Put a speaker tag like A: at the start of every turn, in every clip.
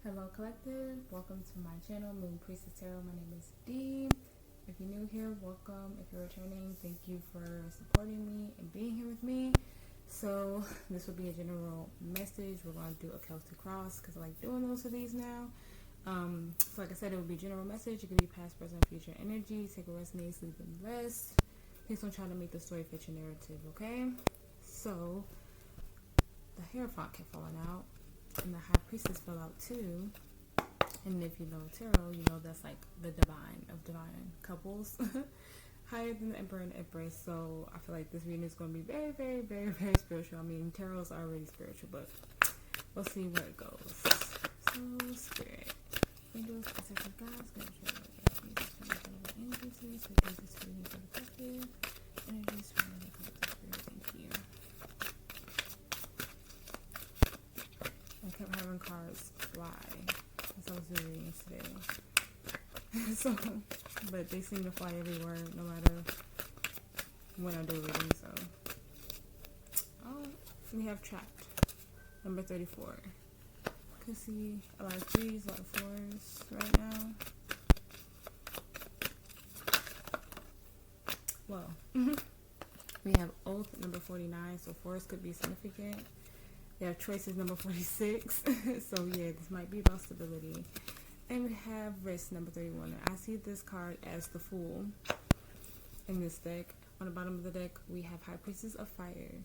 A: Hello Collective, welcome to my channel, Moon Priestess Tarot. My name is Dee. If you're new here, welcome. If you're returning, thank you for supporting me and being here with me. So this will be a general message. We're going to do a Celtic cross because I like doing those of these now. So like I said, it will be a general message. It could be past, present, future energy. Take a rest, sleep, and rest. Please don't try to make the story fit your narrative, okay? So the Hierophant kept falling out. And the High Priestess fell out too. And if you know tarot, you know that's like the divine of divine couples. Higher than the Emperor and Empress. So I feel like this reading is going to be very, very, very, very spiritual. I mean, tarot is already spiritual, but we'll see where it goes. So, Spirit. Angels, specific guides, going to show you energies for the collective. Energies for the collective spirit. Thank you. I kept having cards fly as I was doing readings today. So, but they seem to fly everywhere no matter when I do a reading. So, we have Trapped, number 34. Could see a lot of threes, a lot of fours right now. Well, we have Oath, number 49, so fours could be significant. We have Choices, number 46. So yeah, this might be about stability. And we have Risk, number 31. And I see this card as the Fool in this deck. On the bottom of the deck, we have High Priestess of Fire,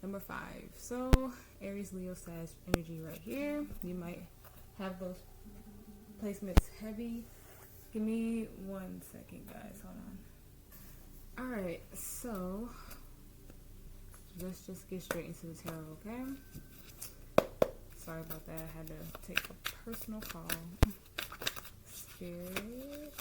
A: number 5. So Aries, Leo, Sag energy right here. You might have those placements heavy. Give me 1 second, guys. Hold on. Alright, so let's just get straight into the tarot, okay? Sorry about that. I had to take a personal call. Spirit.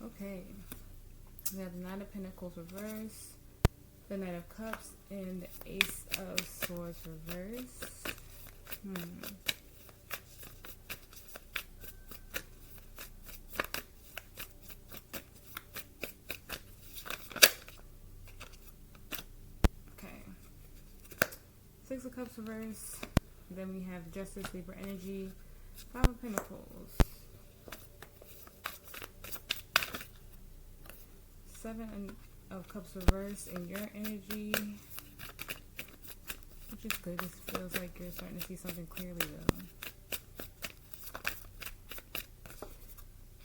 A: Okay. We have the Knight of Pentacles reverse, the Knight of Cups, and the Ace of Swords reverse. Six of Cups reverse. Then we have Justice, Libra energy, 5 of Pentacles, 7 of Cups reverse in your energy, which is good. This feels like you're starting to see something clearly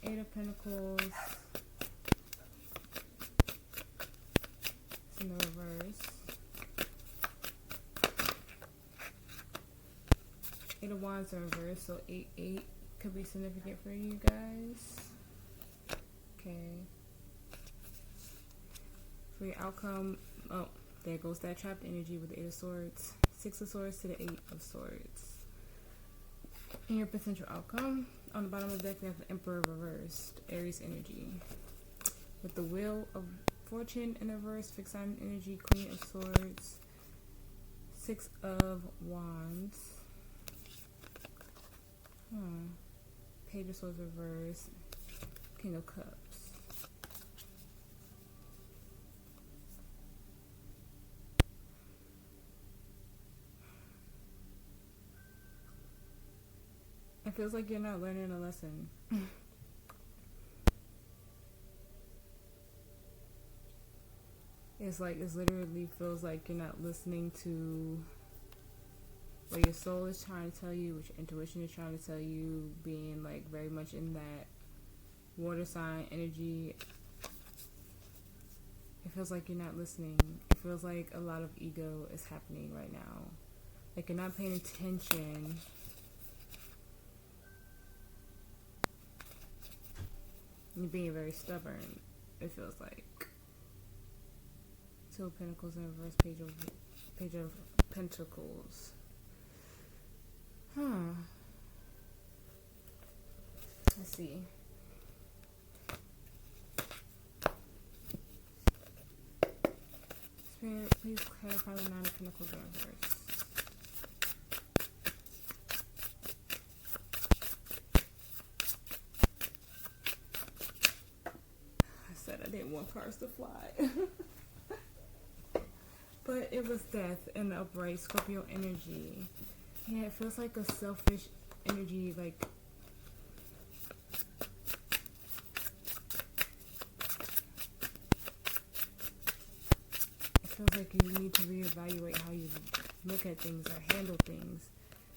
A: though. 8 of Pentacles, it's in the reverse. 8 of Wands in reverse, so 8 could be significant for you guys. Okay. For your outcome, oh, there goes that trapped energy with the 8 of Swords. 6 of Swords to the 8 of Swords. And your potential outcome, on the bottom of the deck, we have the Emperor reversed, Aries energy. With the Wheel of Fortune in reverse, Fixed Sign energy, Queen of Swords, 6 of Wands. Page of Swords reverse, King of Cups. It feels like you're not learning a lesson. It's like, it literally feels like you're not listening to what your soul is trying to tell you, what your intuition is trying to tell you, being like very much in that water sign energy. It feels like you're not listening. It feels like a lot of ego is happening right now. Like you're not paying attention. You're being very stubborn, it feels like. 2 of Pentacles in reverse, Page of Pentacles. Let's see. Spirit, please clarify the 9 of Pentacles in reverse. I didn't want cars to fly. But it was death and the upright Scorpio energy. Yeah, it feels like a selfish energy, like it feels like you need to reevaluate how you look at things or handle things.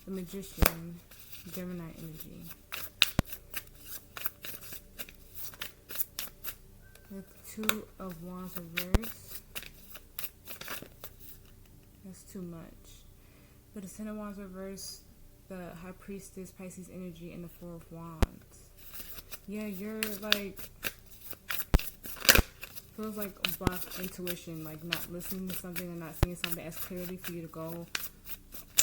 A: The Magician, Gemini energy. The Two of Wands reverse. That's too much. But the Ten of Wands reverse, the High Priestess, Pisces energy, and the Four of Wands. Yeah, you're like, feels like a blocked intuition, like not listening to something or not seeing something as clearly for you to go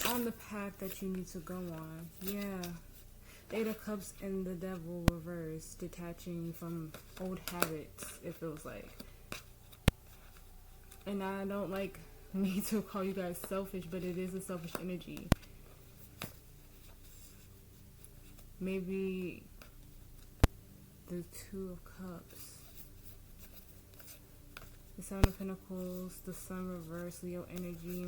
A: on the path that you need to go on. Yeah. The Eight of Cups and the Devil reverse, detaching from old habits, it feels like. And I don't like me to call you guys selfish, but it is a selfish energy. Maybe the Two of Cups, the Seven of Pentacles, the Sun reverse, Leo energy,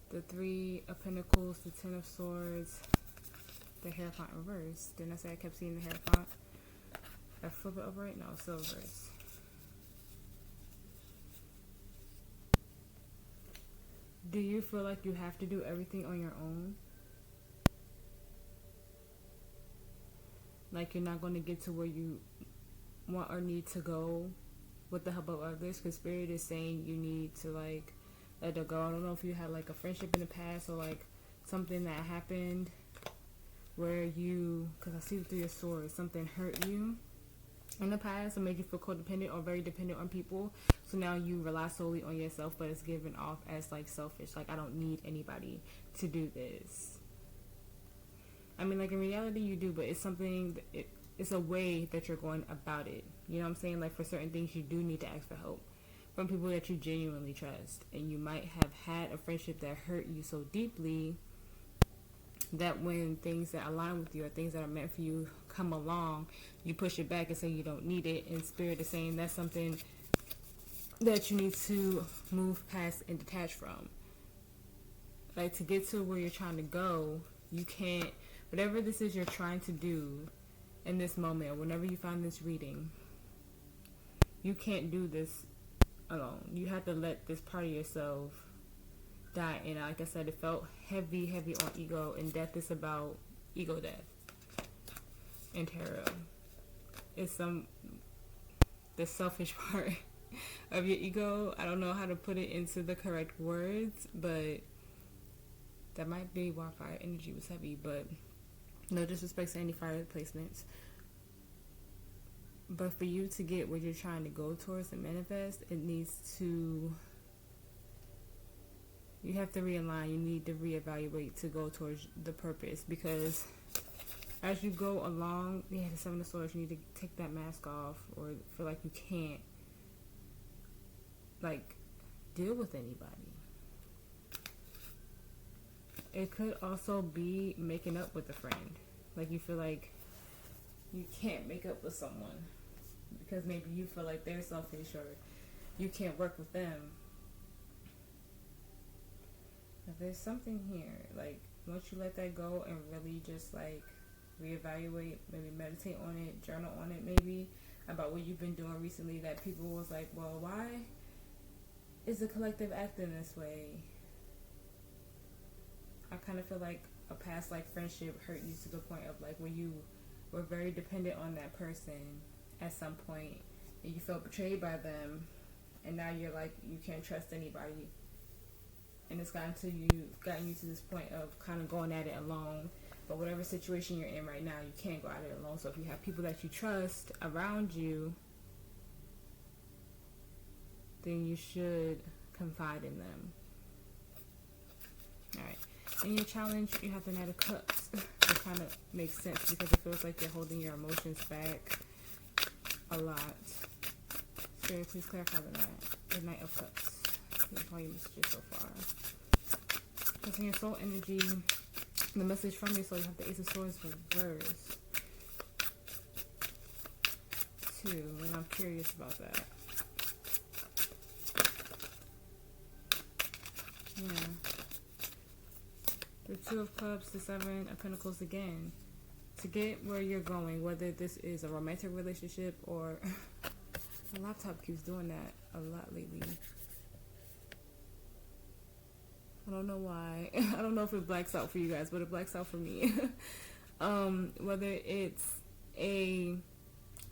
A: the Three of Pentacles, the Ten of Swords, the Hierophant reverse. Didn't I say I kept seeing the Hierophant? I flip it over right now, still reverse. Do you feel like you have to do everything on your own? Like you're not going to get to where you want or need to go with the help of others? Because Spirit is saying you need to like let it go. I don't know if you had like a friendship in the past or like something that happened where you, because I see the Three of Swords, something hurt you in the past and made you feel codependent or very dependent on people. So now you rely solely on yourself, but it's given off as like selfish. Like, I don't need anybody to do this. I mean, like in reality you do, but it's something, it's a way that you're going about it. You know what I'm saying? Like for certain things you do need to ask for help from people that you genuinely trust. And you might have had a friendship that hurt you so deeply that when things that align with you or things that are meant for you come along, you push it back and say you don't need it. And Spirit is saying that's something that you need to move past and detach from. Like, to get to where you're trying to go, you can't, whatever this is you're trying to do in this moment, or whenever you find this reading, you can't do this alone. You have to let this part of yourself die. And like I said, it felt heavy on ego, and death is about ego death in tarot. It's the selfish part of your ego. I don't know how to put it into the correct words, but that might be why fire energy was heavy. But no disrespect to any fire placements, but for you to get where you're trying to go towards and manifest, it needs to, you have to realign. You need to reevaluate to go towards the purpose, because as you go along, the Seven of Swords, you need to take that mask off, or feel like you can't like deal with anybody. It could also be making up with a friend. Like you feel like you can't make up with someone because maybe you feel like they're selfish or you can't work with them. But there's something here, like once you let that go and really just like reevaluate, maybe meditate on it, journal on it, maybe about what you've been doing recently, that people was like, well, why is the collective acting this way? I kind of feel like a past like friendship hurt you to the point of like where you were very dependent on that person at some point and you felt betrayed by them, and now you're like, you can't trust anybody, and it's gotten you to this point of kind of going at it alone. But whatever situation you're in right now, you can't go at it alone. So if you have people that you trust around you, then you should confide in them. Alright. In your challenge, you have the Knight of Cups. It kind of makes sense because it feels like you're holding your emotions back a lot. Spirit, please clarify the Knight of Cups. Here's all your messages so far. Because in your soul energy, the message from your soul, you have the Ace of Swords reverse. too, and I'm curious about that. Yeah. The Two of Cups, the Seven of Pentacles again. To get where you're going, whether this is a romantic relationship or... My laptop keeps doing that a lot lately. I don't know why. I don't know if it blacks out for you guys, but it blacks out for me. Whether it's a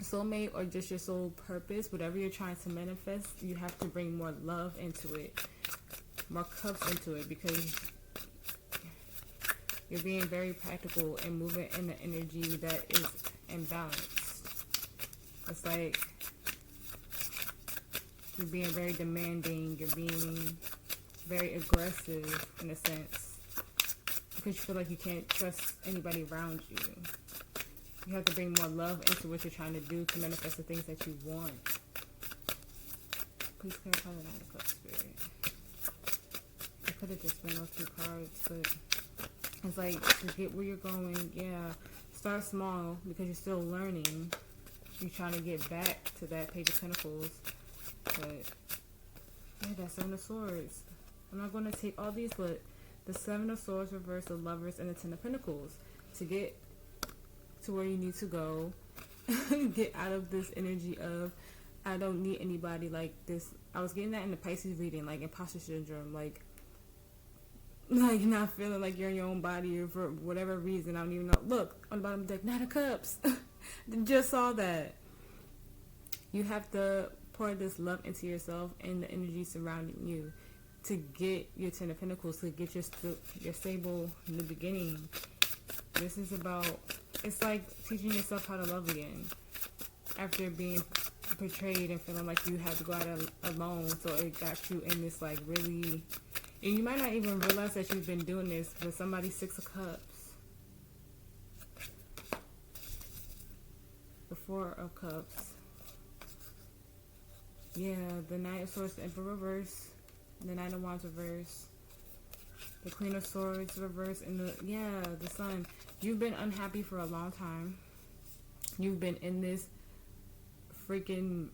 A: soulmate or just your soul purpose, whatever you're trying to manifest, you have to bring more love into it, more cups into it, because you're being very practical and moving in the energy that is imbalanced. It's like you're being very demanding, you're being very aggressive in a sense, because you feel like you can't trust anybody around you. You have to bring more love into what you're trying to do to manifest the things that you want. Please clarify the Nine of Cups, Spirit. I could have just been those two cards, but it's like, to get where you're going, yeah, start small because you're still learning. You're trying to get back to that Page of Pentacles, but yeah, that Seven of Swords. I'm not going to take all these, but the Seven of Swords reverse, the Lovers, and the Ten of Pentacles. To get to where you need to go, get out of this energy of, I don't need anybody like this. I was getting that in the Pisces reading, like imposter syndrome, like not feeling like you're in your own body, or for whatever reason, I don't even know. Look, on the bottom of the deck, Nine of Cups. Just saw that. You have to pour this love into yourself and the energy surrounding you to get your Ten of Pentacles, to get your stable in the beginning. This is about, it's like teaching yourself how to love again after being betrayed and feeling like you had to go out alone. So it got you in this like really, and you might not even realize that you've been doing this, but somebody, Six of Cups, the Four of Cups, yeah, the Knight of Swords, the Emperor reverse, the Knight of Wands reverse, the Queen of Swords reverse, and the Sun. You've been unhappy for a long time. You've been in this freaking,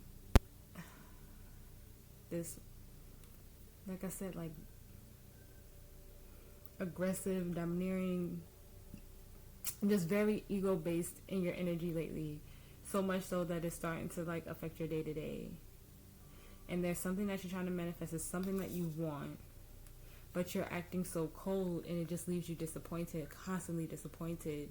A: this, like I said, like aggressive, domineering, just very ego based in your energy lately. So much so that it's starting to like affect your day to day. And there's something that you're trying to manifest. It's something that you want, but you're acting so cold, and it just leaves you disappointed, constantly disappointed.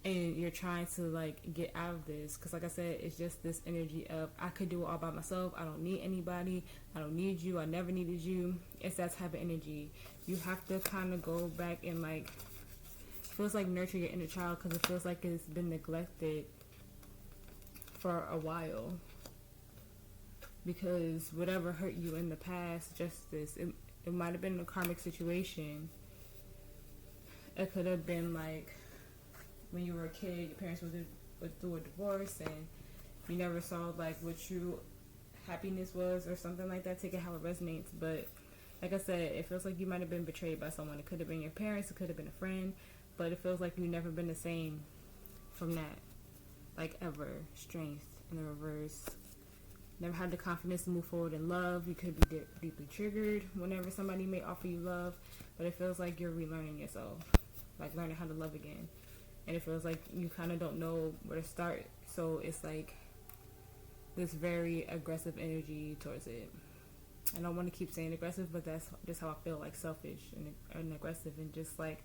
A: And you're trying to like get out of this, because like I said, it's just this energy of, I could do it all by myself. I don't need anybody. I don't need you. I never needed you. It's that type of energy. You have to kind of go back and like, feels like nurture your inner child, because it feels like it's been neglected for a while. Because whatever hurt you in the past, justice, it might have been a karmic situation. It could have been like when you were a kid, your parents went through a divorce, and you never saw like what true happiness was, or something like that. Take it how it resonates. But like I said, it feels like you might have been betrayed by someone. It could have been your parents, it could have been a friend, but it feels like you've never been the same from that, like ever. Strength in the reverse. Never had the confidence to move forward in love. You could be deeply triggered whenever somebody may offer you love, but it feels like you're relearning yourself, like learning how to love again. And it feels like you kind of don't know where to start, so it's like this very aggressive energy towards it. I don't want to keep saying aggressive, but that's just how I feel, like selfish and aggressive, and just like,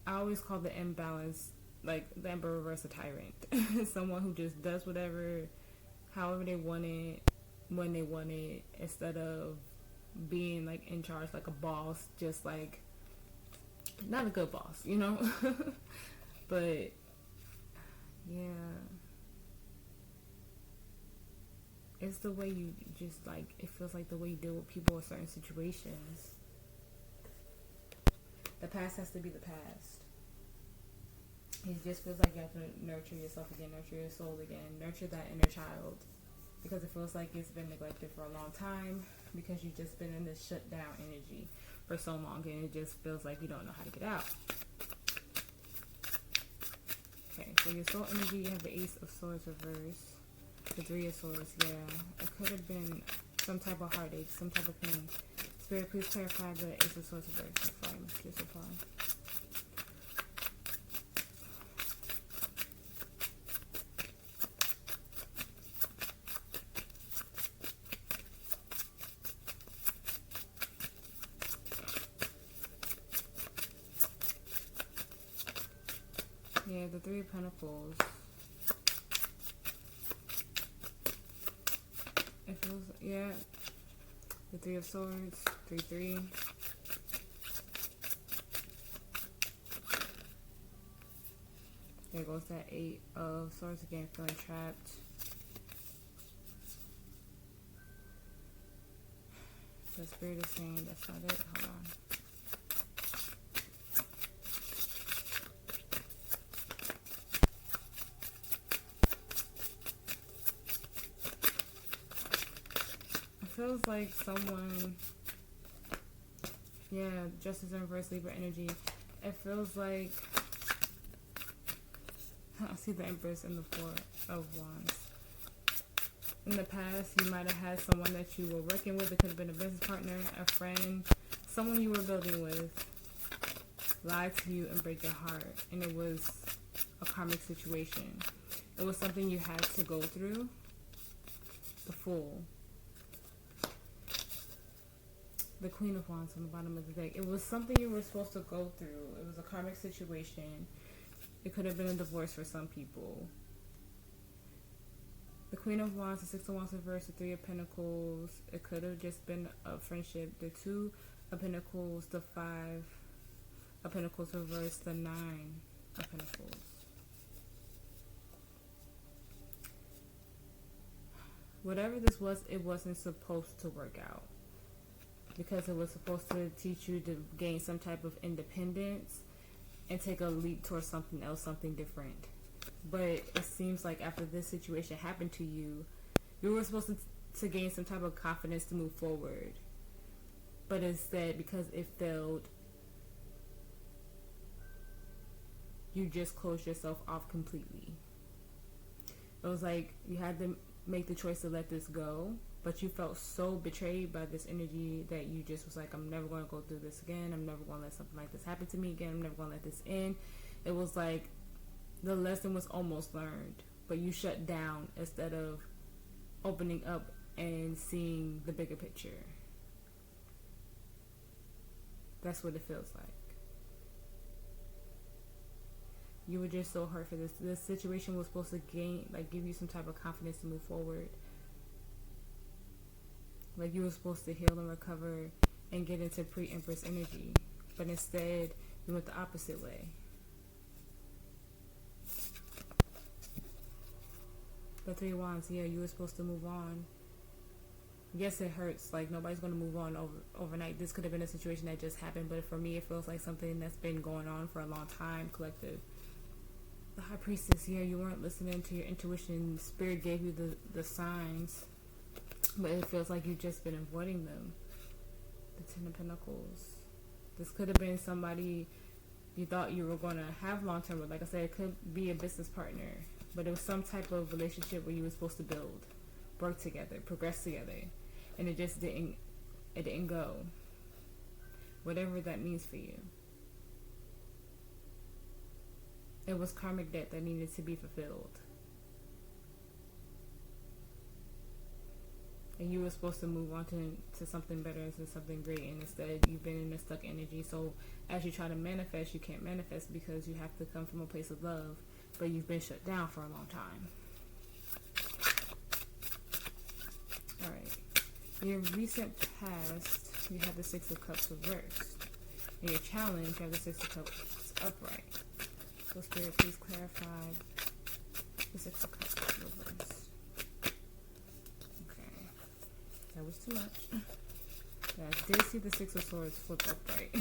A: I always call the imbalance, like the Emperor reverse, a tyrant. Someone who just does whatever, however they want it, when they want it, instead of being like in charge, like a boss, just like not a good boss, you know. But yeah, it's the way you just like, it feels like the way you deal with people in certain situations. The past has to be the past. It just feels like you have to nurture yourself again, nurture your soul again, nurture that inner child, because it feels like it's been neglected for a long time, because you've just been in this shut down energy for so long, and it just feels like you don't know how to get out. Okay, so your soul energy, you have the Ace of Swords reverse. The Three of Swords, yeah. It could have been some type of heartache, some type of pain. Spirit, please clarify the Ace of Swords reverse. That's fine. Just apply. Yeah, the Three of Pentacles. It feels, yeah. The Three of Swords, 3-3. There goes that Eight of Swords again, feeling trapped. The Spirit is saying that's not it. Hold on. Feels like someone, yeah, Justice in reverse, Libra energy. It feels like I see the Empress and the Four of Wands. In the past, you might have had someone that you were working with. It could have been a business partner, a friend, someone you were building with, lie to you and break your heart. And it was a karmic situation. It was something you had to go through. The Fool. The Queen of Wands on the bottom of the deck. It was something you were supposed to go through. It was a karmic situation. It could have been a divorce for some people. The Queen of Wands, the Six of Wands reverse, the Three of Pentacles. It could have just been a friendship. The Two of Pentacles, the Five of Pentacles reverse, the Nine of Pentacles. Whatever this was, it wasn't supposed to work out. Because it was supposed to teach you to gain some type of independence and take a leap towards something else, something different. But it seems like after this situation happened to you, you were supposed to gain some type of confidence to move forward. But instead, because it failed, you just closed yourself off completely. It was like you had to make the choice to let this go. But you felt so betrayed by this energy that you just was like, I'm never going to go through this again. I'm never going to let something like this happen to me again. I'm never going to let this end. It was like the lesson was almost learned, but you shut down instead of opening up and seeing the bigger picture. That's what it feels like. You were just so hurt for this. This situation was supposed to give you some type of confidence to move forward. Like you were supposed to heal and recover and get into pre-Empress energy. But instead, you went the opposite way. The Three of Wands, yeah, you were supposed to move on. Yes, it hurts. Like, nobody's going to move on overnight. This could have been a situation that just happened. But for me, it feels like something that's been going on for a long time, collective. The High Priestess, yeah, you weren't listening to your intuition. Spirit gave you the signs. But it feels like you've just been avoiding them. The Ten of Pentacles. This could have been somebody you thought you were going to have long-term with. Like I said, it could be a business partner. But it was some type of relationship where you were supposed to build, work together, progress together. And it just didn't go. Whatever that means for you. It was karmic debt that needed to be fulfilled. And you were supposed to move on to something better, to something great, and instead you've been in a stuck energy. So as you try to manifest, you can't manifest because you have to come from a place of love, but you've been shut down for a long time. Alright. In your recent past, you have the Six of Cups reversed. In your challenge, you have the Six of Cups upright. So Spirit, please clarify the Six of Cups reversed. That was too much. Yeah, I did see the Six of Swords flip upright.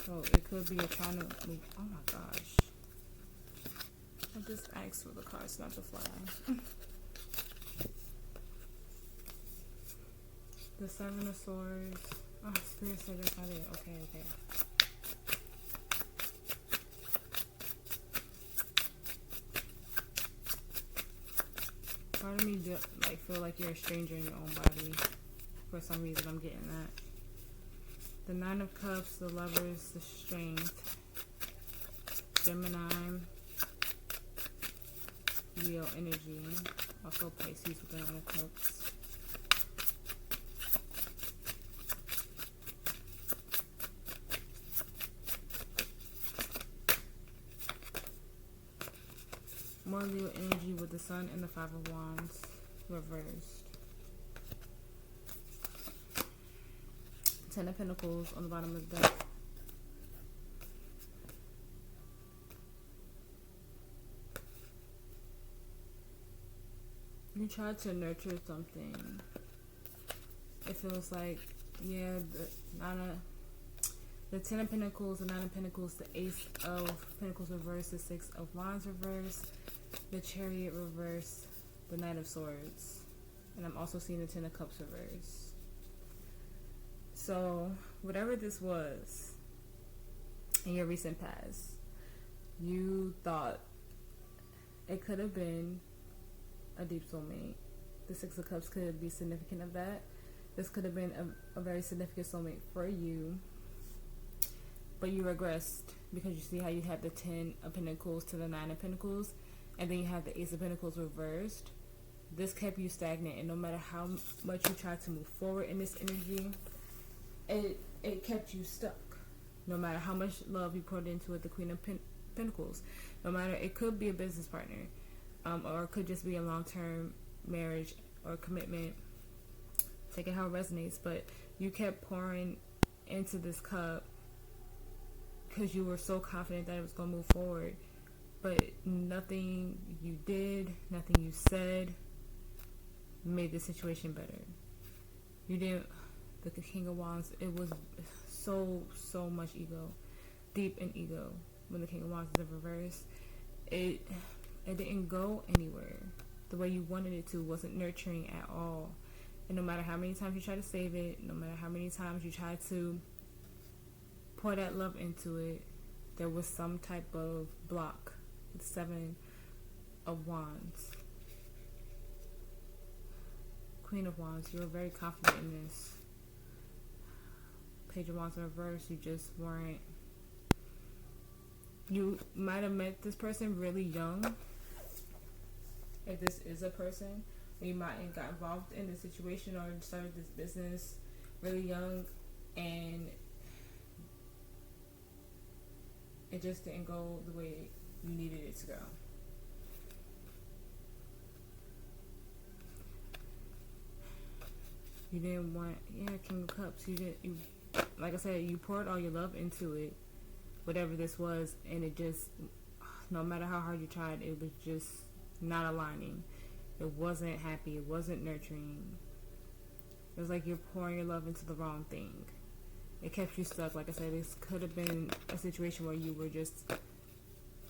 A: So it could be a trying to move. Oh my gosh. I just asked for the cards not to fly. The Seven of Swords. Oh, Spirit said that's not it. Okay. like feel like you're a stranger in your own body. For some reason, I'm getting that. The Nine of Cups, the Lovers, the Strength, Gemini, Leo energy, also Pisces with the Nine of Cups. More Leo energy with the Sun and the Five of Wands reversed. Ten of Pentacles on the bottom of the deck. You try to nurture something. It feels like, yeah, the Ten of Pentacles, the Nine of Pentacles, the Ace of Pentacles reversed, the Six of Wands reversed, the Chariot reversed, the Knight of Swords. And I'm also seeing the Ten of Cups reversed. So, whatever this was in your recent past, you thought it could have been a deep soulmate. The Six of Cups could be significant of that. This could have been a very significant soulmate for you. But you regressed because you see how you had the Ten of Pentacles to the Nine of Pentacles, and then you have the Ace of Pentacles reversed. This kept you stagnant, and no matter how much you tried to move forward in this energy, it kept you stuck. No matter how much love you poured into it, the Queen of Pentacles. No matter, it could be a business partner, or it could just be a long-term marriage or commitment. Take it how it resonates, but you kept pouring into this cup because you were so confident that it was going to move forward. But nothing you did, nothing you said made the situation better. You didn't. The King of Wands, it was so much ego, deep in ego. When the King of Wands is in reverse, it didn't go anywhere. The way you wanted it to wasn't nurturing at all. And no matter how many times you try to save it, no matter how many times you try to pour that love into it, there was some type of block. The Seven of Wands. Queen of Wands, you were very confident in this. Page of Wands in reverse, you just weren't. You might have met this person really young, if this is a person, or you might have got involved in the situation or started this business really young, and it just didn't go the way you needed it to go. You didn't want, King of Cups. You like I said, you poured all your love into it, whatever this was, and it just, no matter how hard you tried, it was just not aligning. It wasn't happy. It wasn't nurturing. It was like you're pouring your love into the wrong thing. It kept you stuck. Like I said, this could have been a situation where you were just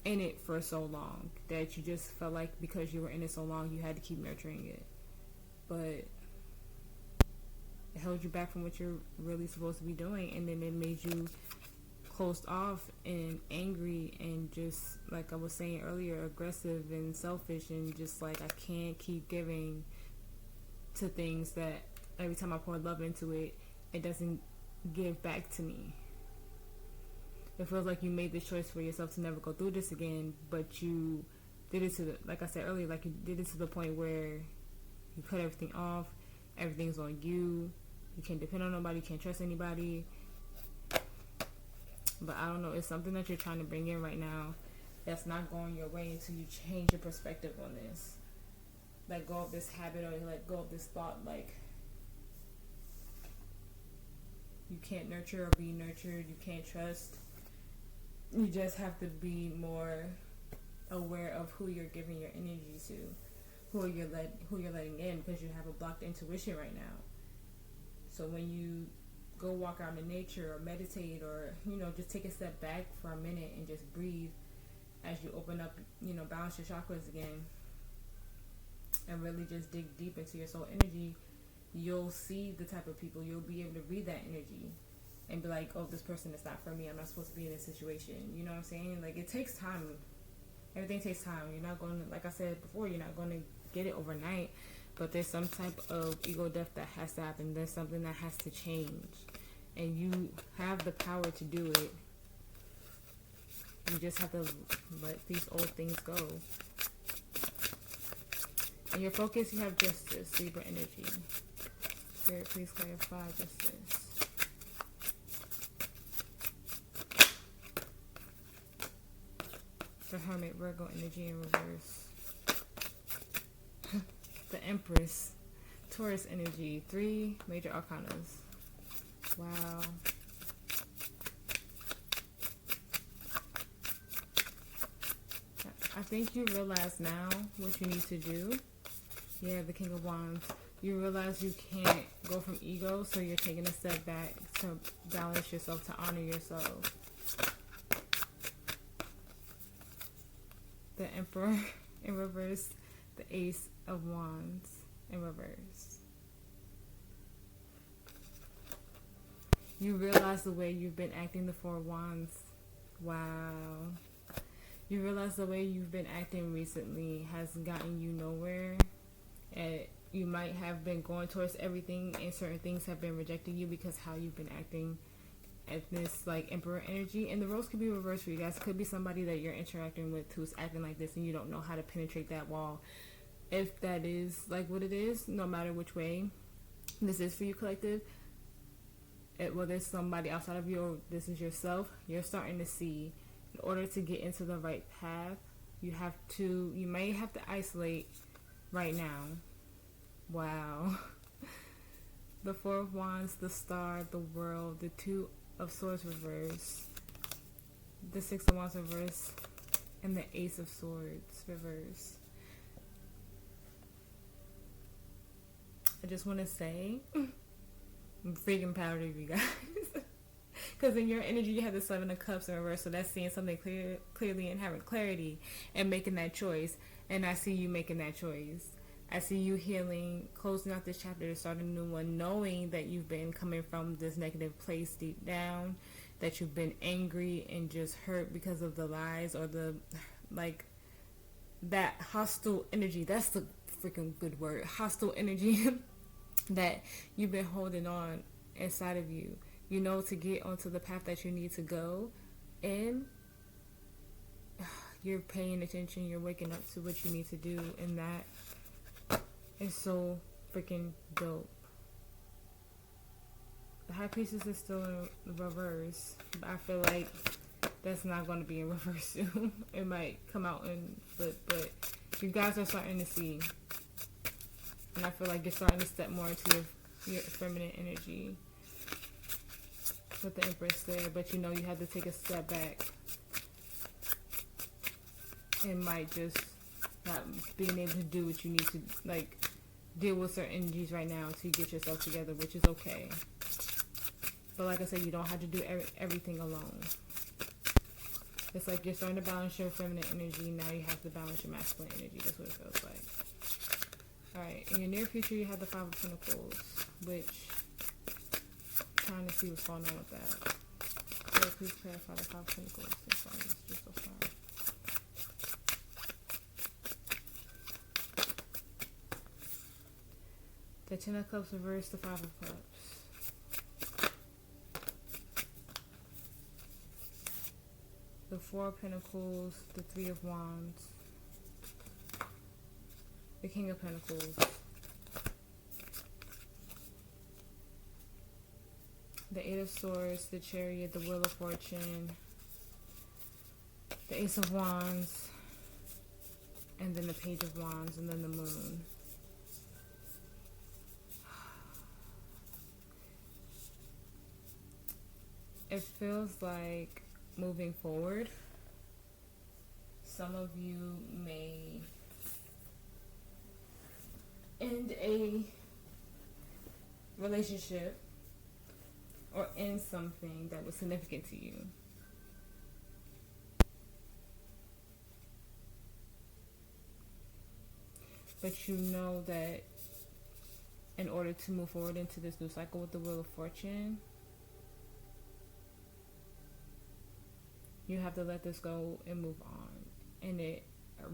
A: in it for so long that you just felt like because you were in it so long, you had to keep nurturing it. But it held you back from what you're really supposed to be doing, and then it made you closed off and angry and just, like I was saying earlier, aggressive and selfish, and just like, I can't keep giving to things that every time I pour love into it, it doesn't give back to me. It feels like you made this choice for yourself to never go through this again, but you did it to the, like I said earlier, like you did it to the point where you cut everything off, everything's on you. You can't depend on nobody, you can't trust anybody. But I don't know, it's something that you're trying to bring in right now that's not going your way until you change your perspective on this. Let go of this habit, or let go of this thought, like you can't nurture or be nurtured, you can't trust. You just have to be more aware of who you're giving your energy to, who you're letting in, because you have a blocked intuition right now. So when you go walk out in nature or meditate, or just take a step back for a minute and just breathe as you open up, balance your chakras again, and really just dig deep into your soul energy, you'll see the type of people, you'll be able to read that energy and be like, oh, this person is not for me, I'm not supposed to be in this situation. You know what I'm saying? Like, it takes time. Everything takes time. You're not going to, like I said before, you're not going to get it overnight, but there's some type of ego death that has to happen. There's something that has to change, and you have the power to do it. You just have to let these old things go. In your focus, you have justice, Libra energy. Spirit, please clarify justice. The Hermit, Virgo energy in reverse. The Empress, Taurus energy. 3 major arcanas. Wow. I think you realize now what you need to do. Yeah, the King of Wands. You realize you can't go from ego, so you're taking a step back to balance yourself, to honor yourself. The Emperor in reverse. The Ace of Wands in reverse. You realize the way you've been acting, the 4 of Wands. Wow. You realize the way you've been acting recently has gotten you nowhere. And you might have been going towards everything, and certain things have been rejecting you because how you've been acting at this like Emperor energy. And the roles could be reversed for you guys. Could be somebody that you're interacting with who's acting like this, and you don't know how to penetrate that wall. If that is like what it is, no matter which way this is for you, collective, whether it's somebody outside of you or this is yourself, you're starting to see, in order to get into the right path, you may have to isolate right now. Wow. The 4 of Wands, the Star, the World, the 2 of Swords reverse, the 6 of Wands reverse, and the Ace of Swords reverse. I just want to say, I'm freaking proud of you guys. Because in your energy, you have the 7 of Cups in reverse. So that's seeing something clearly and having clarity and making that choice. And I see you making that choice. I see you healing, closing out this chapter to start a new one, knowing that you've been coming from this negative place deep down, that you've been angry and just hurt because of the lies or the, like, that hostile energy. That's the freaking good word. Hostile energy that you've been holding on inside of you. You know, to get onto the path that you need to go, and you're paying attention, you're waking up to what you need to do, and that is so freaking dope. The High Priestess is still in reverse, but I feel like that's not going to be in reverse soon. It might come out in flip, but you guys are starting to see, and I feel like you're starting to step more into your feminine energy with the Empress there, but you know you have to take a step back. It might just not being able to do what you need to, like, deal with certain energies right now until you get yourself together, which is okay. But like I said, you don't have to do everything alone. It's like you're starting to balance your feminine energy, now you have to balance your masculine energy. That's what it feels like. Alright, in your near future you have the 5 of Pentacles, which, trying to see what's going on with that. So please clarify the 5 of Pentacles so far. Just so far. The 10 of Cups reverse, the 5 of Cups. The 4 of Pentacles, the 3 of Wands. The King of Pentacles. The 8 of Swords, the Chariot, the Wheel of Fortune. The Ace of Wands. And then the Page of Wands, and then the Moon. It feels like moving forward, some of you may end a relationship or end something that was significant to you. But you know that in order to move forward into this new cycle with the Wheel of Fortune, you have to let this go and move on. And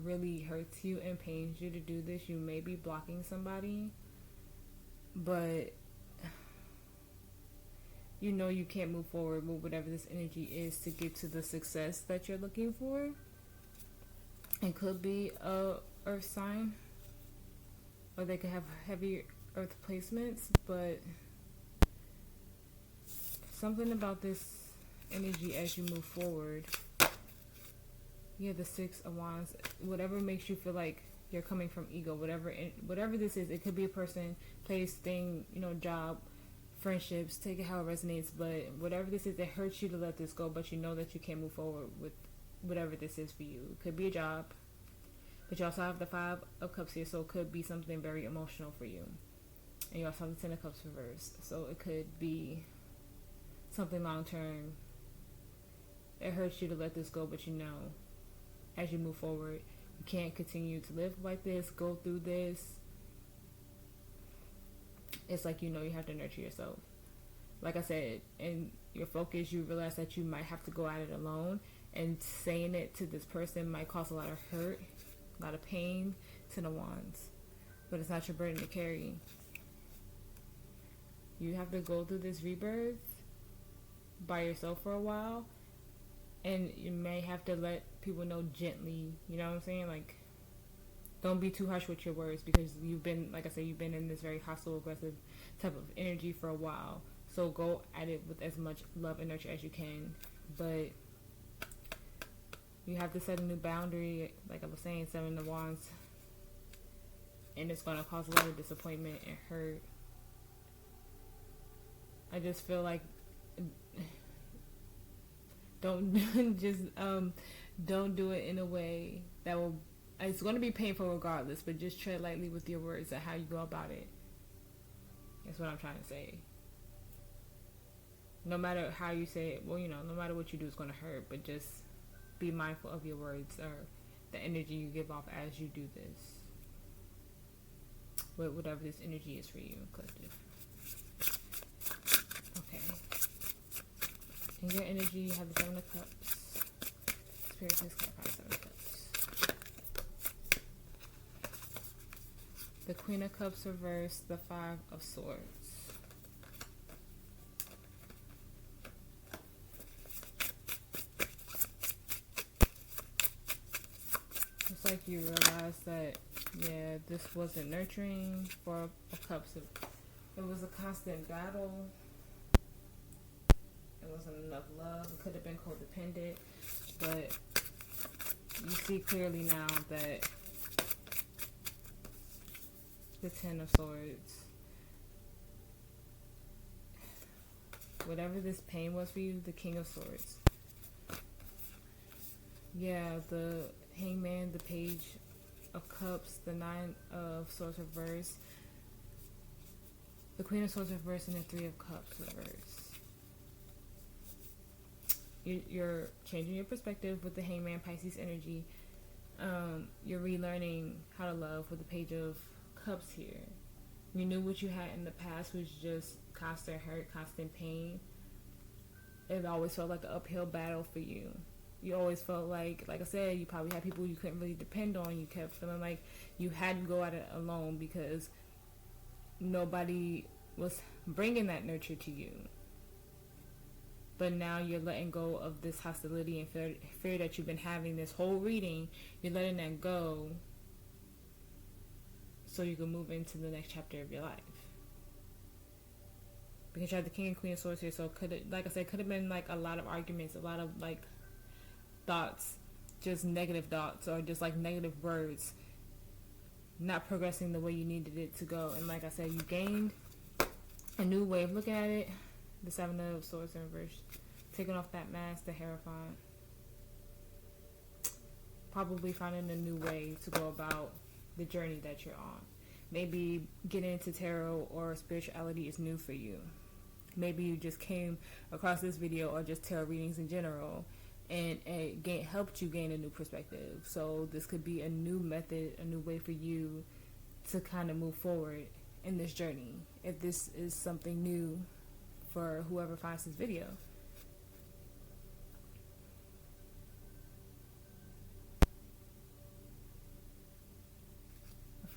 A: really hurts you and pains you to do this, you may be blocking somebody, but you know you can't move forward with whatever this energy is to get to the success that you're looking for. It could be a earth sign, or they could have heavy earth placements, but something about this energy as you move forward. Yeah, the Six of Wands, whatever makes you feel like you're coming from ego, whatever this is, it could be a person, place, thing, job, friendships, take it how it resonates, but whatever this is, it hurts you to let this go, but you know that you can't move forward with whatever this is for you. It could be a job, but you also have the Five of Cups here, so it could be something very emotional for you. And you also have the Ten of Cups reversed, so it could be something long term. It hurts you to let this go, but you know, as you move forward, you can't continue to live like this, go through this. It's like, you have to nurture yourself. Like I said, in your focus, you realize that you might have to go at it alone, and saying it to this person might cause a lot of hurt, a lot of pain. Ten of Wands, but it's not your burden to carry. You have to go through this rebirth by yourself for a while, and you may have to let people know gently, you know what I'm saying? Like, don't be too harsh with your words, because you've been, like I said, you've been in this very hostile, aggressive type of energy for a while. So go at it with as much love and nurture as you can. But you have to set a new boundary, like I was saying, Seven of Wands. And it's going to cause a lot of disappointment and hurt. I just feel like don't don't do it in a way that will, it's going to be painful regardless, but just tread lightly with your words and how you go about it. That's what I'm trying to say. No matter how you say it, no matter what you do, it's going to hurt, but just be mindful of your words or the energy you give off as you do this. Whatever this energy is for you, collective. Okay. In your energy, you have the Seven of Cups. Spirit, please clarify Seven of Cups. The Queen of Cups reversed, the Five of Swords. It's like you realize that, this wasn't nurturing for Cups. It was a constant battle. It wasn't enough love. It could have been codependent, but you see clearly now that the Ten of Swords, whatever this pain was for you, the King of Swords. Yeah, the Hangman, the Page of Cups, the Nine of Swords reversed, the Queen of Swords reversed, and the Three of Cups reversed. You're changing your perspective with the Hangman, Pisces energy. You're relearning how to love with the Page of Cups here. You knew what you had in the past was just constant hurt, constant pain. It always felt like an uphill battle for you. You always felt like I said, you probably had people you couldn't really depend on. You kept feeling like you had to go at it alone because nobody was bringing that nurture to you. But now you're letting go of this hostility and fear that you've been having this whole reading. You're letting that go so you can move into the next chapter of your life. Because you have the King and Queen of Swords here, so could have been like a lot of arguments, a lot of like thoughts, just negative thoughts, or just like negative words, not progressing the way you needed it to go. And like I said, you gained a new way of looking at it. The Seven of Swords in reverse, taking off that mask, the Hierophant, probably finding a new way to go about the journey that you're on. Maybe getting into tarot or spirituality is new for you. Maybe you just came across this video or just tarot readings in general, and it helped you gain a new perspective. So this could be a new method, a new way for you to kind of move forward in this journey, if this is something new for whoever finds this video.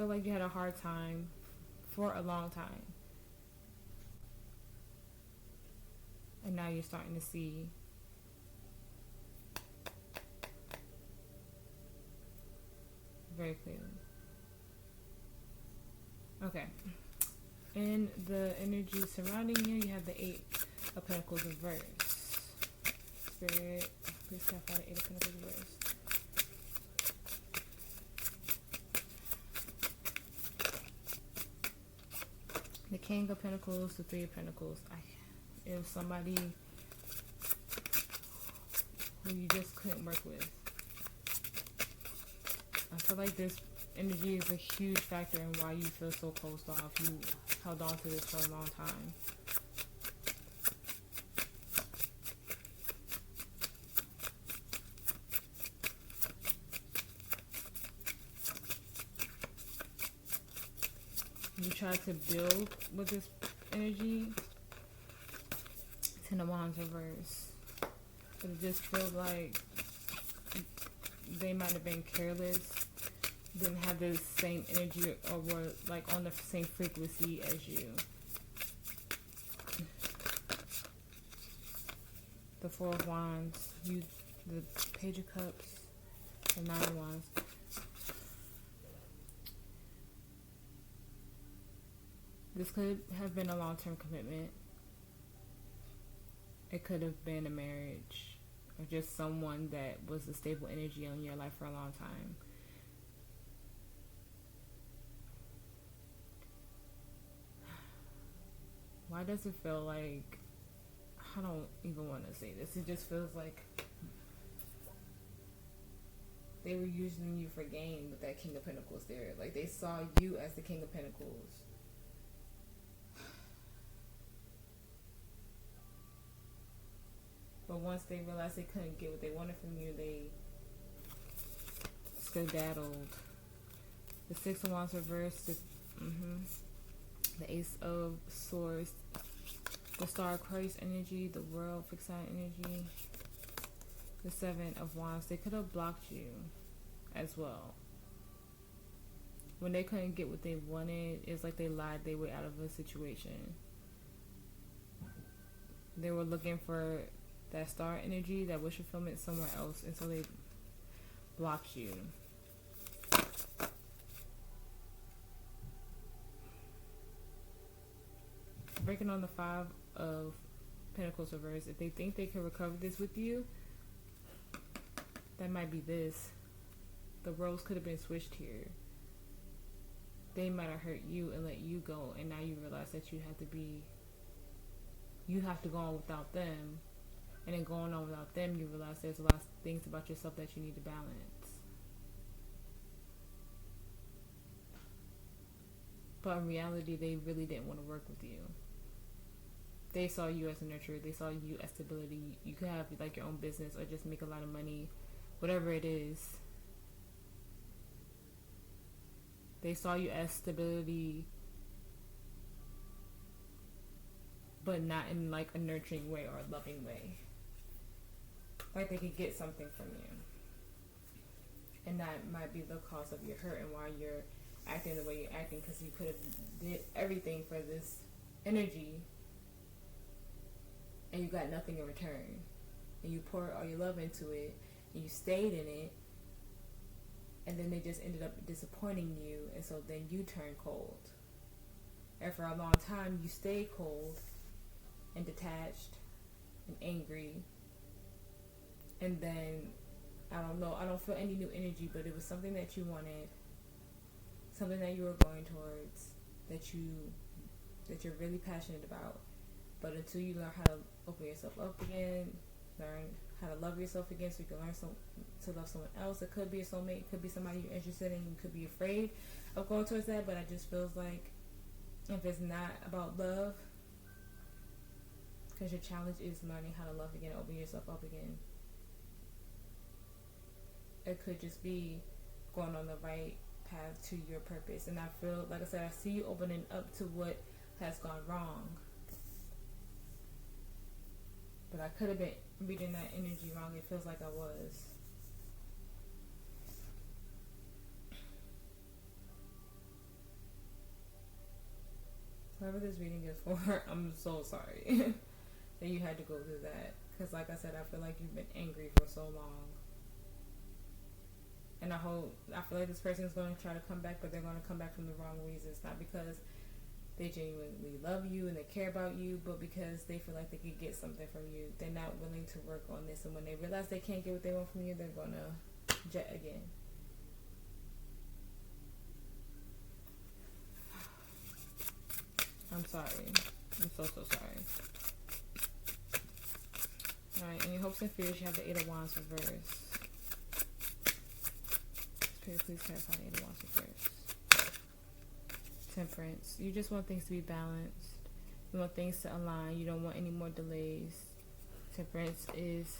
A: feel like you had a hard time for a long time. And now you're starting to see very clearly. Okay. In the energy surrounding you, you have the Eight of Pentacles reversed. Spirit, please clarify the Eight of Pentacles reversed. The King of Pentacles, the Three of Pentacles. It was somebody who you just couldn't work with. I feel like this energy is a huge factor in why you feel so closed off. You held on to this for a long time. You tried to build with this energy. Ten of Wands reverse. But it just feels like they might have been careless, didn't have the same energy, or were like on the same frequency as you. The Four of Wands, the Page of Cups, the Nine of Wands. This could have been a long-term commitment. It could have been a marriage, or just someone that was a stable energy in your life for a long time. Why does it feel like, I don't even want to say this, it just feels like they were using you for gain with that King of Pentacles there. Like they saw you as the King of Pentacles. But once they realized they couldn't get what they wanted from you, they skedaddled. The Six of Wands reversed, the Ace of Swords, the Star of Christ energy, the World fixed sign energy, the Seven of Wands. They could have blocked you as well. When they couldn't get what they wanted, it's like they lied their way out of a situation. They were looking for that star energy, that wish fulfillment somewhere else, and so they blocked you. Breaking on the Five of Pentacles reverse. If they think they can recover this with you, that might be this. The roles could have been switched here. They might have hurt you and let you go, and now you realize that you have to go on without them. And then going on without them, you realize there's a lot of things about yourself that you need to balance. But in reality, they really didn't want to work with you. They saw you as a nurturer. They saw you as stability. You could have like your own business or just make a lot of money, whatever it is. They saw you as stability, but not in like a nurturing way or a loving way. Like they could get something from you. And that might be the cause of your hurt and why you're acting the way you're acting, because you could have did everything for this energy and you got nothing in return. And you poured all your love into it and you stayed in it, and then they just ended up disappointing you, and so then you turned cold. And for a long time you stayed cold and detached and angry. And then, I don't know, I don't feel any new energy, but it was something that you wanted, something that you were going towards, that you're really passionate about. But until you learn how to open yourself up again, learn how to love yourself again, so you can learn to love someone else. It could be a soulmate, it could be somebody you're interested in. You could be afraid of going towards that, but it just feels like if it's not about love, because your challenge is learning how to love again, open yourself up again. It could just be going on the right path to your purpose. And I feel, like I said, I see you opening up to what has gone wrong. But I could have been reading that energy wrong. It feels like I was. this reading is for, I'm so sorry that you had to go through that. Because like I said, I feel like you've been angry for so long. And I feel like this person is going to try to come back, but they're going to come back from the wrong reasons. Not because they genuinely love you and they care about you, but because they feel like they could get something from you. They're not willing to work on this. And when they realize they can't get what they want from you, they're going to jet again. I'm sorry. I'm so sorry. Alright, in your hopes and fears, you have the Eight of Wands reversed. Spirit, please clarify the Eight of Wands reversed. Temperance. You just want things to be balanced. You want things to align. You don't want any more delays. Temperance is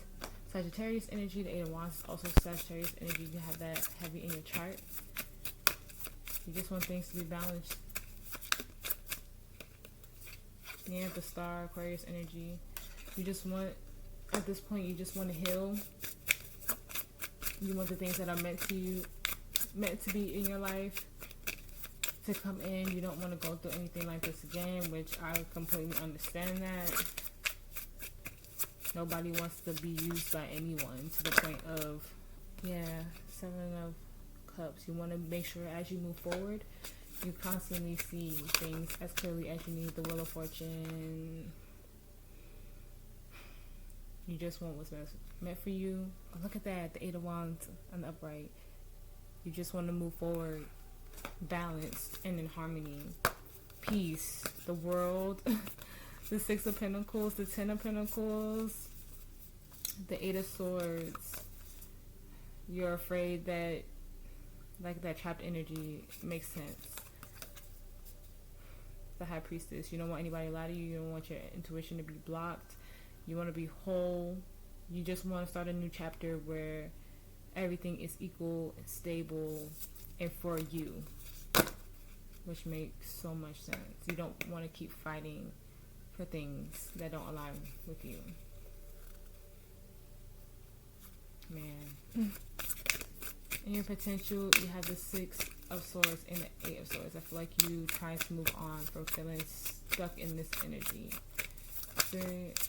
A: Sagittarius energy. The Eight of Wands is also Sagittarius energy. You have that heavy in your chart. You just want things to be balanced. Yeah, the Star, Aquarius energy. You just want, at this point, you just want to heal. You want the things that are meant to be in your life to come in. You don't want to go through anything like this again, which I completely understand that. Nobody wants to be used by anyone to the point of, yeah, Seven of Cups. You want to make sure as you move forward, you constantly see things as clearly as you need. The Wheel of Fortune. You just want what's meant for you. Oh, look at that, the Eight of Wands on the upright. You just want to move forward, balanced and in harmony. Peace, the World, the Six of Pentacles, the Ten of Pentacles, the Eight of Swords. You're afraid that, like, that trapped energy makes sense. The High Priestess. You don't want anybody to lie to you. You don't want your intuition to be blocked. You want to be whole. You just want to start a new chapter where everything is equal and stable and for you, which makes so much sense. You don't want to keep fighting for things that don't align with you. Man. In your potential, you have the Six of Swords and the Eight of Swords. I feel like you trying to move on from feeling stuck in this energy. Spirit.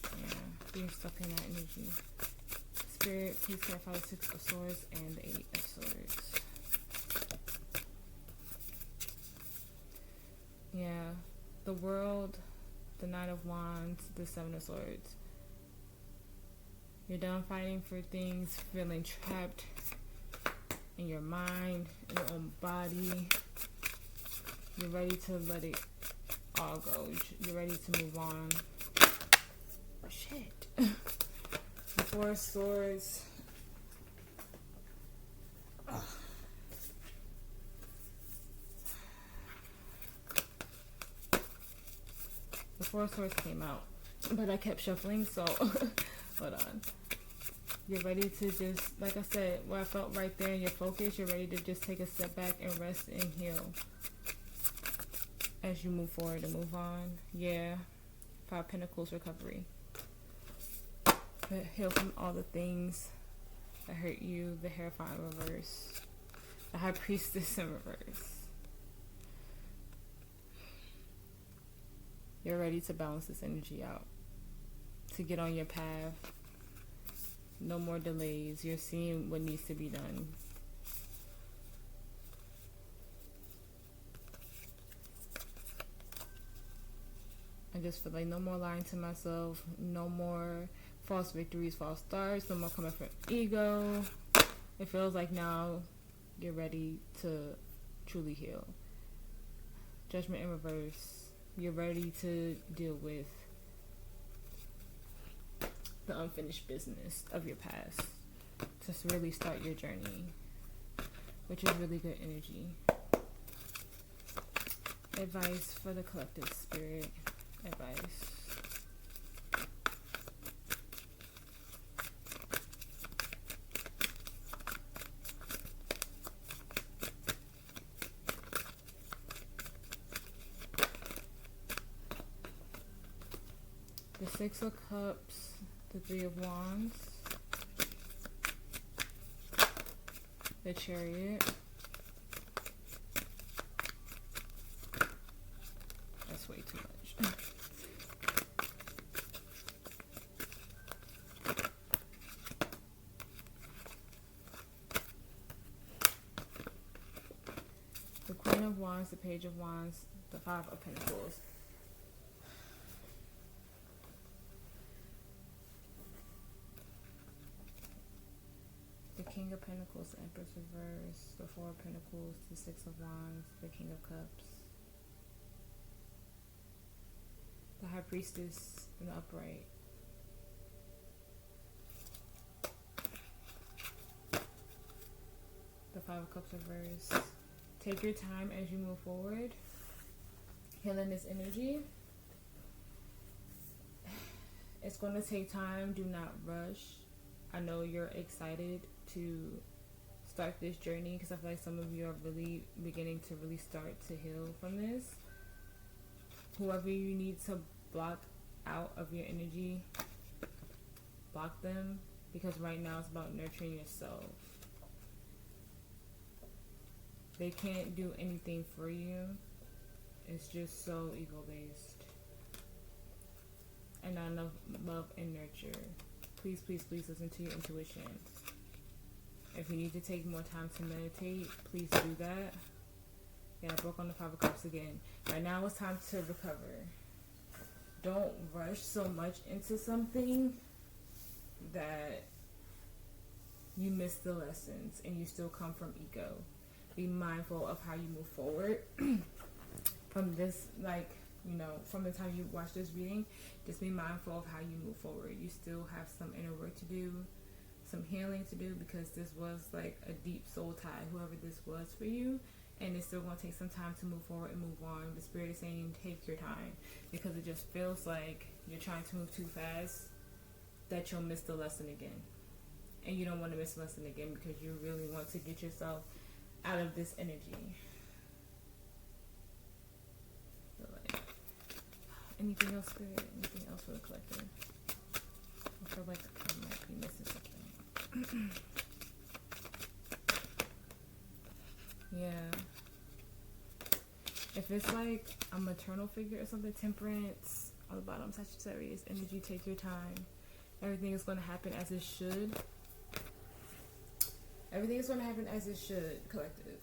A: Yeah, being stuck in that energy. Spirit, please clarify the Six of Swords and the Eight of Swords. Yeah, the World, the Knight of Wands, the Seven of Swords. You're done fighting for things, feeling trapped in your mind, in your own body. You're ready to let it all go. You're ready to move on. Oh, shit. The Four of Swords. Ugh. The Four of Swords came out, but I kept shuffling, so hold on. You're ready to just, like I said, where I felt right there in your focus, you're ready to just take a step back and rest and heal as you move forward and move on. Yeah. Five Pentacles recovery. But heal from all the things that hurt you. The Hierophant in reverse. The High Priestess in reverse. You're ready to balance this energy out. To get on your path. No more delays. You're seeing what needs to be done. I just feel like no more lying to myself. No more false victories, false starts. No more coming from ego. It feels like now you're ready to truly heal. Judgment in reverse. You're ready to deal with the unfinished business of your past, to really start your journey, which is really good energy. Advice for the collective spirit. Advice. The Six of Cups, the Three of Wands, the Chariot, Wands, the Page of Wands, the Five of Pentacles. The King of Pentacles, the Empress reverse, the Four of Pentacles, the Six of Wands, the King of Cups, the High Priestess in the upright, the Five of Cups reverse. Take your time as you move forward, healing this energy. It's going to take time. Do not rush. I know you're excited to start this journey because I feel like some of you are really beginning to really start to heal from this. Whoever you need to block out of your energy, block them, because right now it's about nurturing yourself. They can't do anything for you. It's just so ego based and not enough love and nurture. Please, please, please listen to your intuition. If you need to take more time to meditate, please do that. Yeah, I broke on the Five of Cups again. Right now it's time to recover. Don't rush so much into something that you miss the lessons and you still come from ego. Be mindful of how you move forward from this, like, you know, from the time you watch this reading. Just be mindful of how you move forward. You still have some inner work to do, some healing to do, because this was like a deep soul tie, whoever this was for you, and it's still going to take some time to move forward and move on. The Spirit is saying take your time, because it just feels like you're trying to move too fast, that you'll miss the lesson again. And you don't want to miss the lesson again, because you really want to get yourself out of this energy. So like, anything else, Spirit? Anything else for the collective? I feel like I might be missing something. Yeah. If it's like a maternal figure or something, Temperance on the bottom, Sagittarius energy, take your time. Everything is going to happen as it should. Everything is going to happen as it should, collective.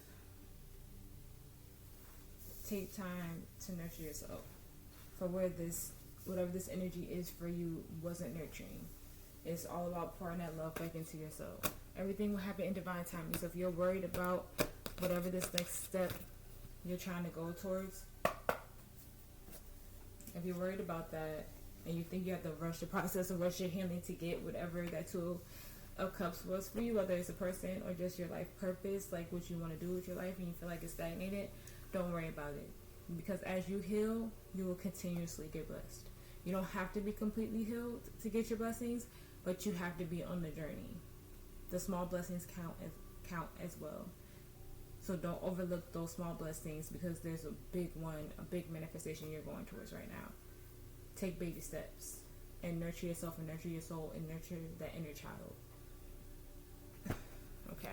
A: Take time to nurture yourself. For where this, whatever this energy is for you, wasn't nurturing. It's all about pouring that love back into yourself. Everything will happen in divine timing. So if you're worried about whatever this next step you're trying to go towards, if you're worried about that and you think you have to rush the process or rush your healing to get whatever that Two of Cups was for you, whether it's a person or just your life purpose, like what you want to do with your life, and you feel like it's stagnated, don't worry about it. Because as you heal, you will continuously get blessed. You don't have to be completely healed to get your blessings, but you have to be on the journey. The small blessings count as well. So don't overlook those small blessings, because there's a big one, a big manifestation you're going towards right now. Take baby steps and nurture yourself and nurture your soul and nurture that inner child. Okay.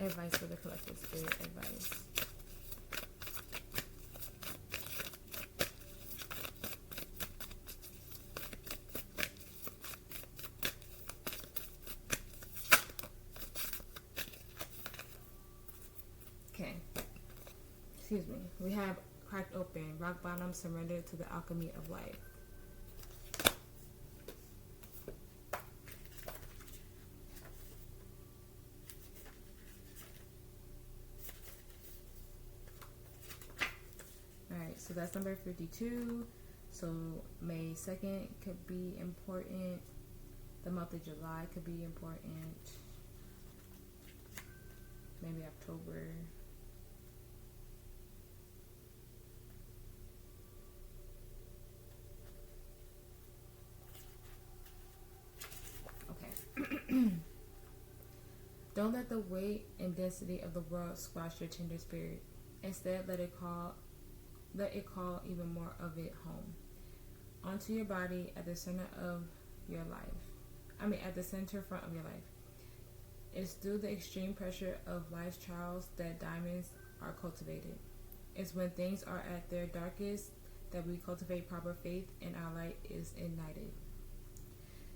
A: Advice for the collective, Spirit advice. Okay. Excuse me. We have cracked open, rock bottom, surrender to the alchemy of life. Alright, so that's number 52. So May 2nd could be important. The month of July could be important. Maybe October. Don't let the weight and density of the world squash your tender spirit. Instead, let it call even more of it home. Onto your body at the center of your life. At the center front of your life. It's through the extreme pressure of life's trials that diamonds are cultivated. It's when things are at their darkest that we cultivate proper faith and our light is ignited.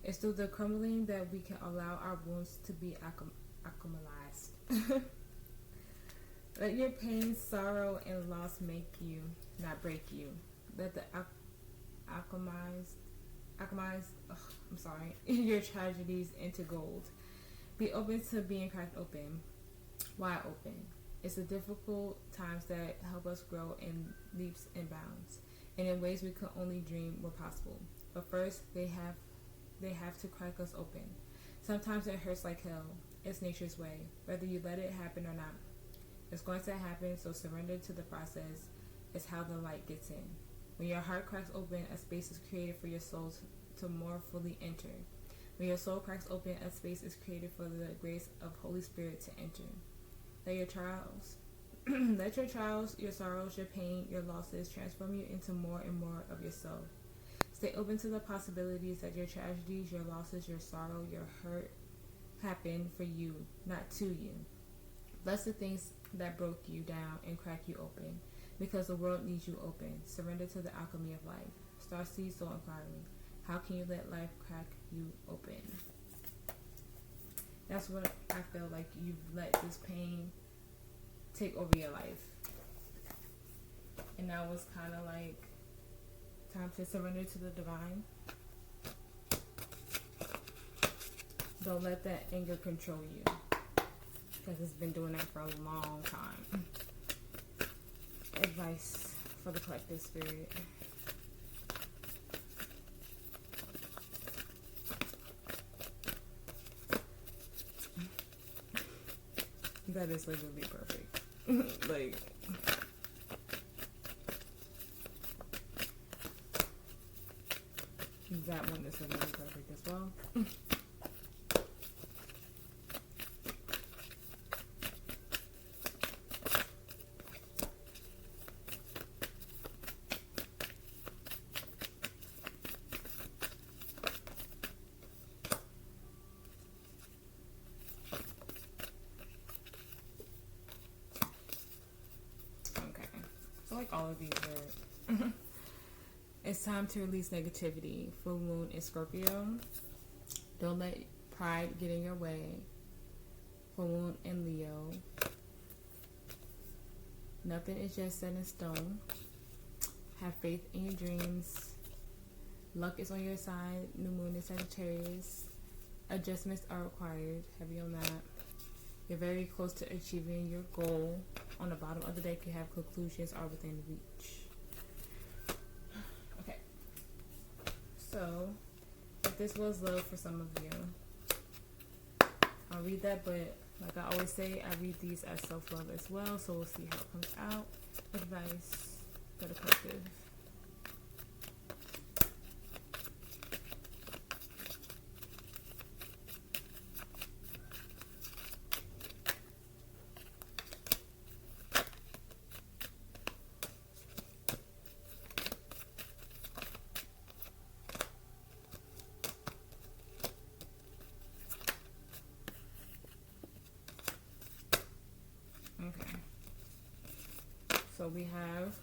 A: It's through the crumbling that we can allow our wounds to be acclimatized. Let your pain, sorrow, and loss make you, not break you. Let the alchemize, your tragedies into gold. Be open to being cracked open, wide open. It's the difficult times that help us grow in leaps and bounds, and in ways we could only dream were possible. But first, they have to crack us open. Sometimes it hurts like hell. It's nature's way, whether you let it happen or not. It's going to happen, so surrender to the process. It's how the light gets in. When your heart cracks open, a space is created for your soul to more fully enter. When your soul cracks open, a space is created for the grace of Holy Spirit to enter. Let your trials, your sorrows, your pain, your losses transform you into more and more of yourself. Stay open to the possibilities that your tragedies, your losses, your sorrow, your hurt happen for you, not to you. Bless the things that broke you down and crack you open, because the world needs you open. Surrender to the alchemy of life. Starseed Soul Inquiry. How can you let life crack you open? That's what I feel like. You've let this pain take over your life. And now it's kind of like time to surrender to the divine. Don't let that anger control you, because it's been doing that for a long time. Advice for the collective spirit. That is literally perfect. Like, that one is literally perfect as well. Like all of these are it's time to release negativity. Full moon in Scorpio. Don't let pride get in your way. Full moon in Leo. Nothing is just set in stone. Have faith in your dreams. Luck is on your side. New moon in Sagittarius. Adjustments are required. Heavy on that. You're very close to achieving your goal. On the bottom of the deck, you have conclusions are within reach. Okay. So, if this was love for some of you, I'll read that, but like I always say, I read these as self-love as well, so we'll see how it comes out. Advice for the collective. Okay. So we have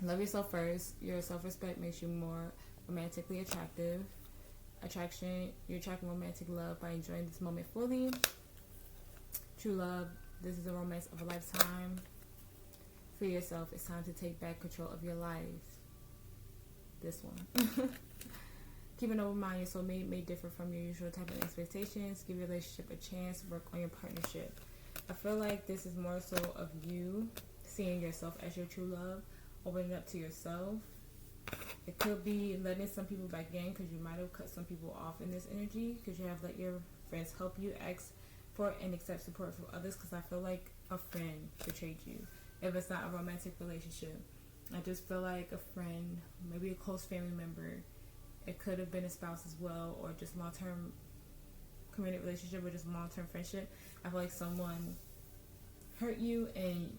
A: love yourself first. Your self-respect makes you more romantically attractive. Attraction, you're attracting romantic love by enjoying this moment fully. True love, this is a romance of a lifetime. For yourself, it's time to take back control of your life. This one. Keep an open mind. Your soulmate may differ from your usual type of expectations. Give your relationship a chance. Work on your partnership. I feel like this is more so of you seeing yourself as your true love, opening up to yourself. It could be letting some people back in, because you might have cut some people off in this energy, because you have let your friends help you, ask for and accept support from others, because I feel like a friend betrayed you. If it's not a romantic relationship, I just feel like a friend, maybe a close family member. It could have been a spouse as well, or just long-term committed relationship, or just long-term friendship. I feel like someone hurt you and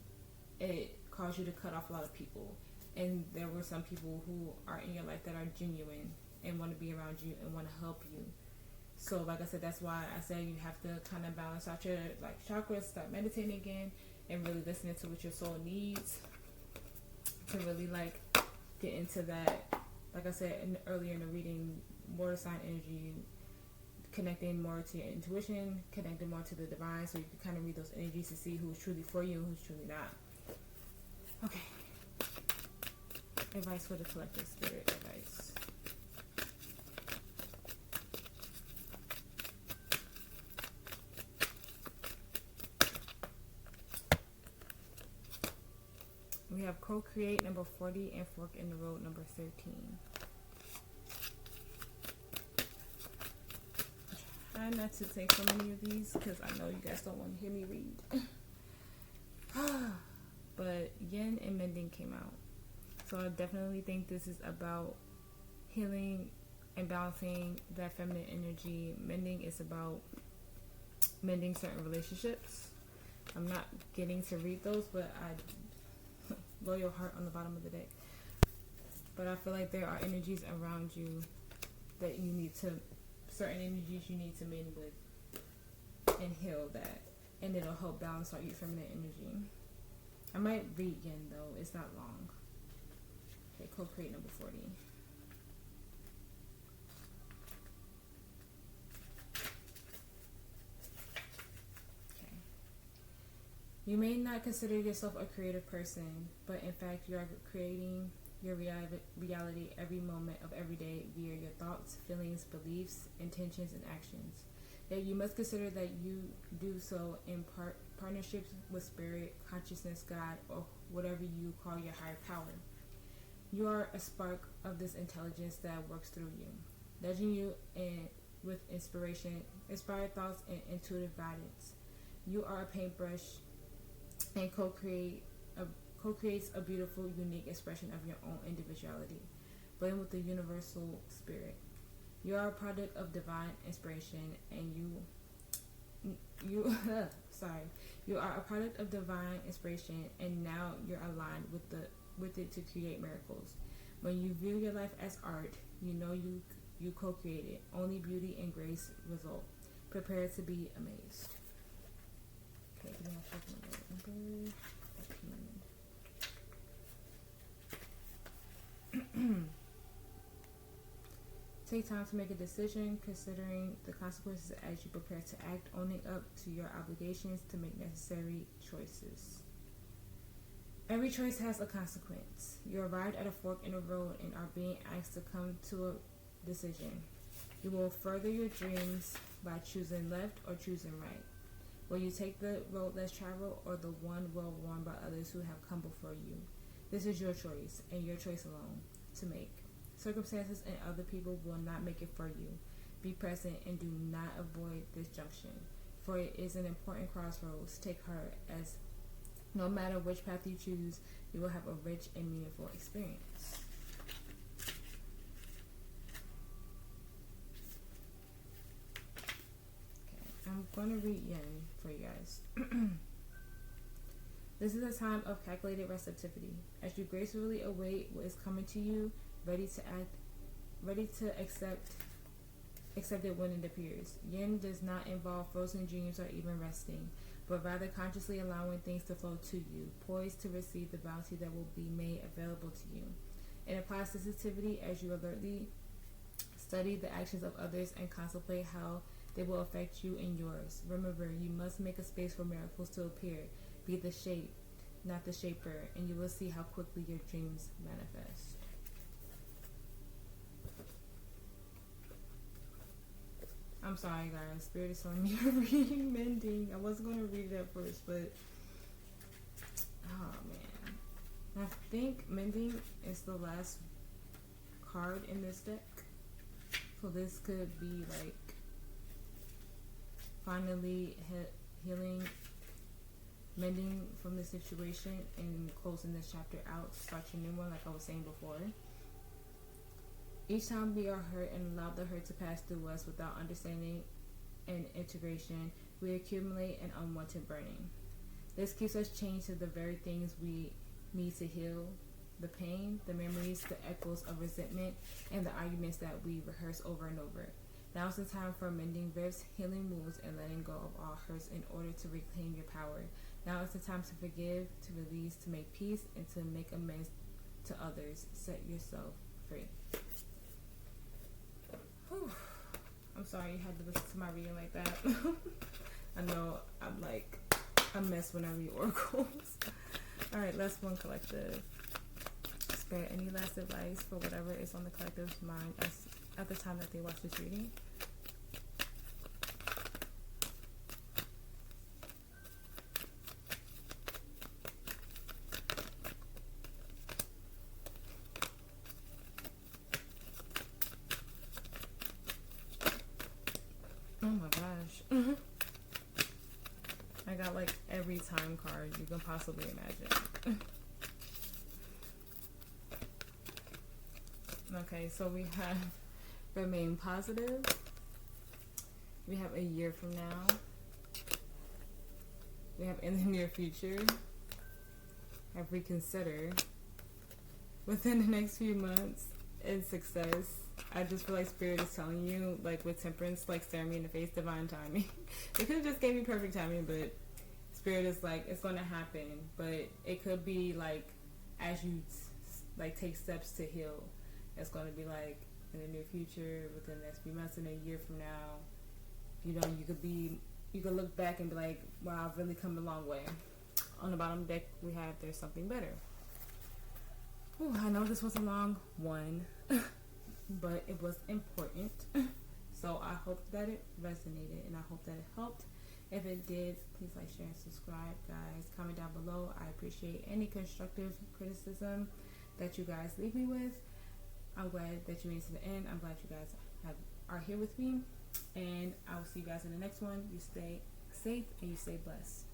A: it caused you to cut off a lot of people. And there were some people who are in your life that are genuine and want to be around you and want to help you. So like I said, that's why I said you have to kind of balance out your chakras, start meditating again, and really listening to what your soul needs to really get into that. Like I said earlier in the reading, water sign energy, connecting more to your intuition, connecting more to the divine, so you can kind of read those energies to see who's truly for you and who's truly not. Okay. Advice for the collective, spirit advice. We have co-create number 40 and fork in the road number 13. Try not to take so many of these because I know you guys don't want to hear me read. But yin and mending came out. So I definitely think this is about healing and balancing that feminine energy. Mending is about mending certain relationships. I'm not getting to read those, but I blow your heart on the bottom of the deck. But I feel like there are energies around you that you need to, certain energies you need to mend with and heal that. And it'll help balance out your feminine energy. I might read yin though, it's not long. Okay, co-create number 40. Okay. You may not consider yourself a creative person, but in fact you are creating your reality every moment of every day via your thoughts, feelings, beliefs, intentions, and actions. Yet you must consider that you do so in partnerships with spirit, consciousness, God, or whatever you call your higher power. You are a spark of this intelligence that works through you, nudging you with inspiration, inspired thoughts, and intuitive guidance. You are a paintbrush and co-creates a beautiful, unique expression of your own individuality, blend with the universal spirit. You are a product of divine inspiration, and you are a product of divine inspiration, and now you're aligned with it to create miracles. When you view your life as art, you know you co-created. Only beauty and grace result. Prepare to be amazed. Okay, give me a second. Take time to make a decision, considering the consequences as you prepare to act, owning up to your obligations to make necessary choices. Every choice has a consequence. You arrived at a fork in the road and are being asked to come to a decision. You will further your dreams by choosing left or choosing right. Will you take the road less traveled or the one well worn by others who have come before you? This is your choice, and your choice alone, to make. Circumstances and other people will not make it for you. Be present and do not avoid this junction, for it is an important crossroads. Take heart, as no matter which path you choose, you will have a rich and meaningful experience. Okay, I'm going to read yin for you guys. This is a time of calculated receptivity. As you gracefully await what is coming to you, ready to act, ready to accept it when it appears. Yin does not involve frozen dreams or even resting, but rather consciously allowing things to flow to you, poised to receive the bounty that will be made available to you. It applies sensitivity as you alertly study the actions of others and contemplate how they will affect you and yours. Remember, you must make a space for miracles to appear. Be the shape, not the shaper, and you will see how quickly your dreams manifest. I'm sorry, guys. Spirit is telling me to read mending. I wasn't going to read it at first, but oh man, I think mending is the last card in this deck. So this could be like finally healing, mending from the situation, and closing this chapter out. Start your new one, like I was saying before. Each time we are hurt and allow the hurt to pass through us without understanding and integration, we accumulate an unwanted burning. This keeps us chained to the very things we need to heal: the pain, the memories, the echoes of resentment, and the arguments that we rehearse over and over. Now is the time for mending rifts, healing wounds, and letting go of all hurts in order to reclaim your power. Now is the time to forgive, to release, to make peace, and to make amends to others. Set yourself free. I'm sorry you had to listen to my reading like that. I know I'm like a mess when I read oracles. Alright, last one, collective. Spare any last advice for whatever is on the collective's mind at the time that they watch this reading. Oh my gosh. I got like every time card you can possibly imagine. Okay, so we have remain positive. We have a year from now. We have in the near future. Have reconsider. Within the next few months, and success. I just feel like Spirit is telling you, like with Temperance, like staring me in the face, divine timing. It could have just gave me perfect timing, but Spirit is like, it's going to happen. But it could be like, as you like take steps to heal, it's going to be like in the near future, within the next few months, in a year from now, you know, you could look back and be like, wow, I've really come a long way. On the bottom deck, we have there's something better. Ooh, I know this was a long one, but it was important. So I hope that it resonated, and I hope that it helped. If it did, please like, share, and subscribe, guys. Comment down below. I appreciate any constructive criticism that you guys leave me with. I'm glad that you made it to the end. I'm glad you guys are here with me, and I will see you guys in the next one. You stay safe and you stay blessed.